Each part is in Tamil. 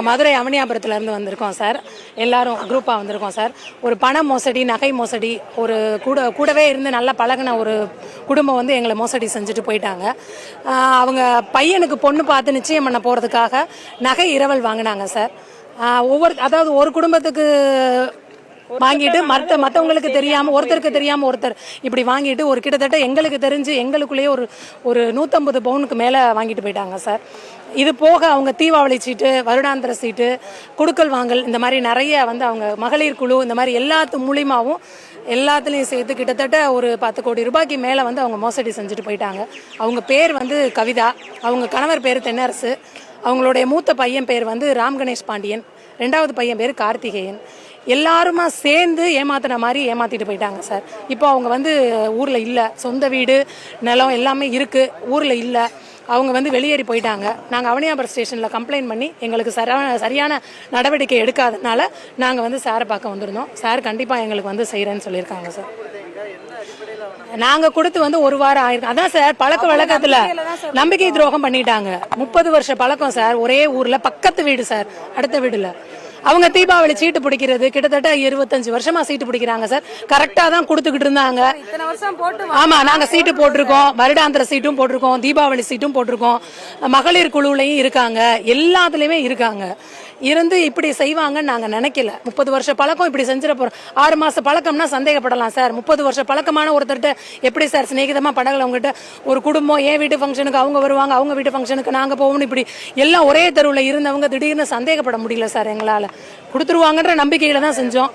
மதுரை அவனியாபுரத்துலேருந்து வந்திருக்கோம் சார். எல்லாரும் குரூப்பாக வந்திருக்கோம் சார். ஒரு பண மோசடி, நகை மோசடி, ஒரு கூடவே இருந்து நல்லா பழகின ஒரு குடும்பம் வந்து எங்களை மோசடி செஞ்சுட்டு போயிட்டாங்க. அவங்க பையனுக்கு பொண்ணு பார்த்து நிச்சயம் பண்ண போகிறதுக்காக நகை இரவல் வாங்கினாங்க சார். அதாவது ஒரு குடும்பத்துக்கு வாங்கிட்டு மற்றவங்களுக்கு தெரியாமல், ஒருத்தருக்கு தெரியாமல் ஒருத்தர் இப்படி வாங்கிட்டு ஒரு கிட்டத்தட்ட எங்களுக்கு தெரிஞ்சு எங்களுக்குள்ளேயே ஒரு 150 பவுனுக்கு மேலே வாங்கிட்டு போயிட்டாங்க சார். இது போக அவங்க தீபாவளி சீட்டு, வருடாந்திர சீட்டு, குடுக்கல் வாங்கல், இந்த மாதிரி நிறைய வந்து அவங்க மகளிர் குழு, இந்த மாதிரி மூலியமாகவும் எல்லாத்துலேயும் சேர்த்து கிட்டத்தட்ட ஒரு 10 கோடி ரூபாய்க்கு மேலே வந்து அவங்க மோசடி செஞ்சுட்டு போயிட்டாங்க. அவங்க பேர் வந்து கவிதா, அவங்க கணவர் பேர் தென்னரசு, அவங்களுடைய மூத்த பையன் பேர் வந்து ராம் கணேஷ் பாண்டியன், 2வது பையன் பேர் கார்த்திகேயன். எல்லாருமா சேர்ந்து ஏமாத்தின மாதிரி ஏமாத்திட்டு போயிட்டாங்க சார். இப்போ அவங்க வந்து ஊரில் இல்லை, சொந்த வீடு நிலம் எல்லாமே இருக்குது, ஊரில் இல்லை, அவங்க வந்து வெளியேறி போயிட்டாங்க. நாங்கள் அவனியாபுரம் ஸ்டேஷனில் கம்ப்ளைண்ட் பண்ணி எங்களுக்கு சரியான நடவடிக்கை எடுக்காதனால நாங்கள் வந்து சாரை பார்க்க வந்திருந்தோம். சார் கண்டிப்பாக எங்களுக்கு வந்து செய்கிறேன்னு சொல்லியிருக்காங்க சார். நாங்கள் கொடுத்து வந்து 1 வாரம் ஆயிருக்கு. அதான் சார், பழக்க வழக்கத்தில் நம்பிக்கை துரோகம் பண்ணிட்டாங்க. 30 வருஷ பழக்கம் சார். ஒரே ஊரில் பக்கத்து வீடு சார், அடுத்த வீடுல அவங்க தீபாவளி சீட்டு பிடிக்கிறது கிட்டத்தட்ட 25 வருஷமா சீட்டு பிடிக்கிறாங்க சார். கரெக்டா தான் கொடுத்துக்கிட்டு இருந்தாங்க. ஆமா, நாங்க சீட்டு போட்டிருக்கோம், வருடாந்திர சீட்டும் போட்டிருக்கோம், தீபாவளி சீட்டும் போட்டிருக்கோம், மகளிர் குழுலையும் இருக்காங்க, எல்லாத்துலயுமே இருக்காங்க. இருந்து இப்படி செய்வாங்கன்னு நாங்க நினைக்கல. 30 வருஷ பழக்கம் இப்படி செஞ்சிட போறோம். 6 மாச பழக்கம்னா சந்தேகப்படலாம் சார். 30 வருஷ பழக்கமான ஒருத்தர்கிட்ட எப்படி சார் சிநேகிதமா பழகல? அவங்ககிட்ட ஒரு குடும்பம், என் வீட்டு ஃபங்க்ஷனுக்கு அவங்க வருவாங்க, அவங்க வீட்டு ஃபங்க்ஷனுக்கு நாங்க போகணும், இப்படி எல்லாம் ஒரே தெருவில் இருந்தவங்க திடீர்னு சந்தேகப்பட முடியல சார். எங்களால கொடுத்துருவாங்கன்ற நம்பிக்கையில தான் செஞ்சோம்.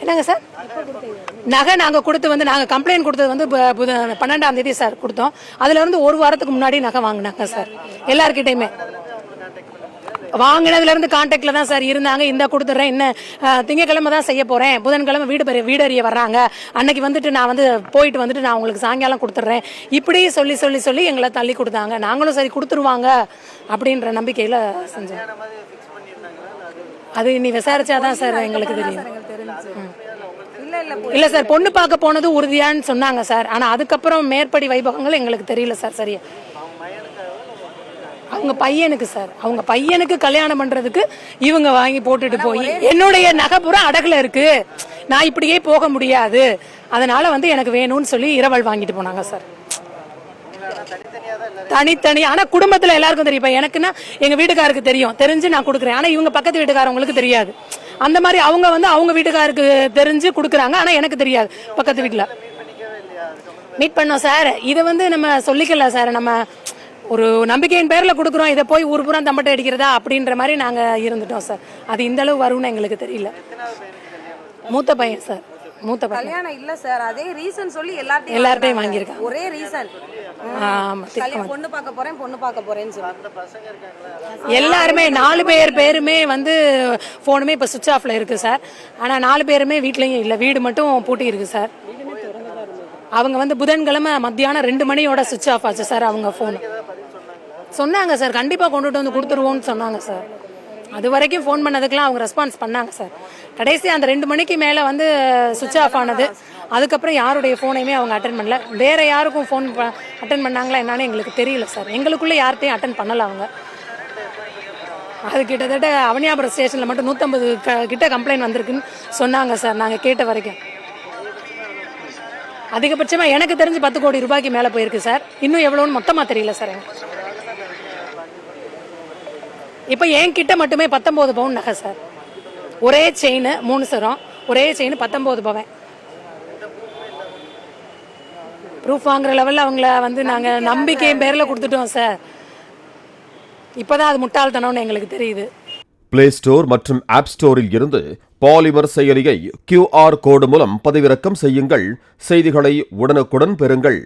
என்னங்க சார், நகை நாங்கள் கொடுத்து வந்து நாங்கள் கம்ப்ளைண்ட் கொடுத்தது வந்து 12ஆம் தேதி சார் கொடுத்தோம். அதுல இருந்து 1 வாரத்துக்கு முன்னாடி நகை வாங்கினாங்க சார். எல்லார்கிட்டையுமே வாங்கினதுல இருந்து கான்டாக்ட்ல தான் சார் இருந்தாங்க. இந்த கொடுத்துட்றேன், இன்னும் திங்கக்கிழமை தான் செய்ய போறேன், புதன்கிழமை வீடறிய வர்றாங்க, அன்னைக்கு வந்துட்டு நான் வந்து போயிட்டு வந்துட்டு நான் உங்களுக்கு சாயங்காலம் கொடுத்துட்றேன், இப்படி சொல்லி சொல்லி சொல்லி எங்களை தள்ளி கொடுத்தாங்க. நாங்களும் சரி கொடுத்துருவாங்க அப்படின்ற நம்பிக்கையில செஞ்சோம். அது இனி விசாரிச்சாதான் சார் எங்களுக்கு தெரியும். இல்ல சார், பொண்ணு பார்க்க போனது உறுதியான்னு சொன்னாங்க சார். ஆனா அதுக்கப்புறம் மேற்படி வைபவங்கள் எங்களுக்கு தெரியல சார் சரியா. அவங்க பையனுக்கு சார், அவங்க பையனுக்கு கல்யாணம் பண்றதுக்கு இவங்க வாங்கி போட்டுட்டு போய் என்னுடைய நகைப்புறம் அடகுல இருக்கு, நான் இப்படியே போக முடியாது, அதனால வந்து எனக்கு வேணும்னு சொல்லி இரவல் வாங்கிட்டு போனாங்க சார். தனித்தனி. ஆனா குடும்பத்துல எல்லாருக்கும் தெரியும். எனக்குன்னா எங்க வீட்டுக்காருக்கு தெரியும், தெரிஞ்சு நான் கொடுக்குறேன். ஆனா இவங்க பக்கத்து வீட்டுக்காரவங்களுக்கு தெரியாது. அந்த மாதிரி அவங்க வந்து அவங்க வீட்டுக்காருக்கு தெரிஞ்சு கொடுக்குறாங்க, ஆனா எனக்கு தெரியாது. பக்கத்து வீட்டுல மீட் பண்ணோம் சார். இதை வந்து நம்ம சொல்லிக்கல சார், நம்ம ஒரு நம்பிக்கையின் பேர்ல கொடுக்குறோம், இதை போய் ஊர் பூரா தம்பட்டை அடிக்கிறதா அப்படின்ற மாதிரி நாங்க இருந்துட்டோம் சார். அது இந்த அளவு வரும்னு எங்களுக்கு தெரியல. மூத்த பையன் சார், மூத்த பையன். கல்யாணம் இல்ல சார், அதே ரீசன் சொல்லி எல்லார்ட்டையும் வாங்கியிருக்காங்க. ஒரே ரீசன், பொண்ணு பார்க்க போறேன்னு சொல்லி எல்லாருமே 4 பேருமே வந்து போனுமே இப்ப சுவிட்ச் ஆஃப்ல இருக்கு சார். ஆனா 4 பேருமே வீட்லயும் இல்ல, வீடு மட்டும் பூட்டி இருக்கு சார். அவங்க வந்து புதன்கிழமை மத்தியானம் 2 மணியோட சுவிட்ச் ஆஃப் ஆச்சு சார். அவங்க போன் சொன்னாங்க சார், கண்டிப்பா கொண்டுட்டு வந்து கொடுத்துருவோம்னு சொன்னாங்க சார். அது வரைக்கும் ஃபோன் பண்ணதுக்கெல்லாம் அவங்க ரெஸ்பான்ஸ் பண்ணாங்க சார். கடைசி அந்த 2 மணிக்கு மேலே வந்து சுவிட்ச் ஆஃப் ஆனது. அதுக்கப்புறம் யாருடைய ஃபோனையுமே அவங்க அட்டன் பண்ணல. வேற யாருக்கும் ஃபோன் அட்டன் பண்ணாங்களா என்னன்னு எங்களுக்கு தெரியல சார். எங்களுக்குள்ளே யார்கிட்டையும் அட்டன் பண்ணல அவங்க. அது கிட்டத்தட்ட அவனியாபுரம் ஸ்டேஷனில் மட்டும் 150 கிட்ட கம்ப்ளைண்ட் வந்திருக்குன்னு சொன்னாங்க சார். நாங்கள் கேட்ட வரைக்கும் அதிகபட்சமாக எனக்கு தெரிஞ்சு 10 கோடி ரூபாய்க்கு மேலே போயிருக்கு சார். இன்னும் எவ்வளோன்னு மொத்தமாக தெரியல சார். எனக்கு இப்போ என்கிட்ட மட்டுமே 19 பவுன் நகை சார். ஒரே செயின் 3 சரம், ஒரே செயின் 19 பவன். ப்ரூஃப் வாங்குற லெவலில் அவங்கள வந்து நாங்கள் நம்பிக்கை பேரில் கொடுத்துட்டோம் சார். இப்போதான் அது முட்டாள்தனம்னு எங்களுக்கு தெரியுது. பிளே ஸ்டோர் மற்றும் ஆப் ஸ்டோரில் இருந்து பாலிமர் செயலியை QR கோடு மூலம் பதிவிறக்கம் செய்யுங்கள். செய்திகளை உடனுக்குடன் பெறுங்கள்.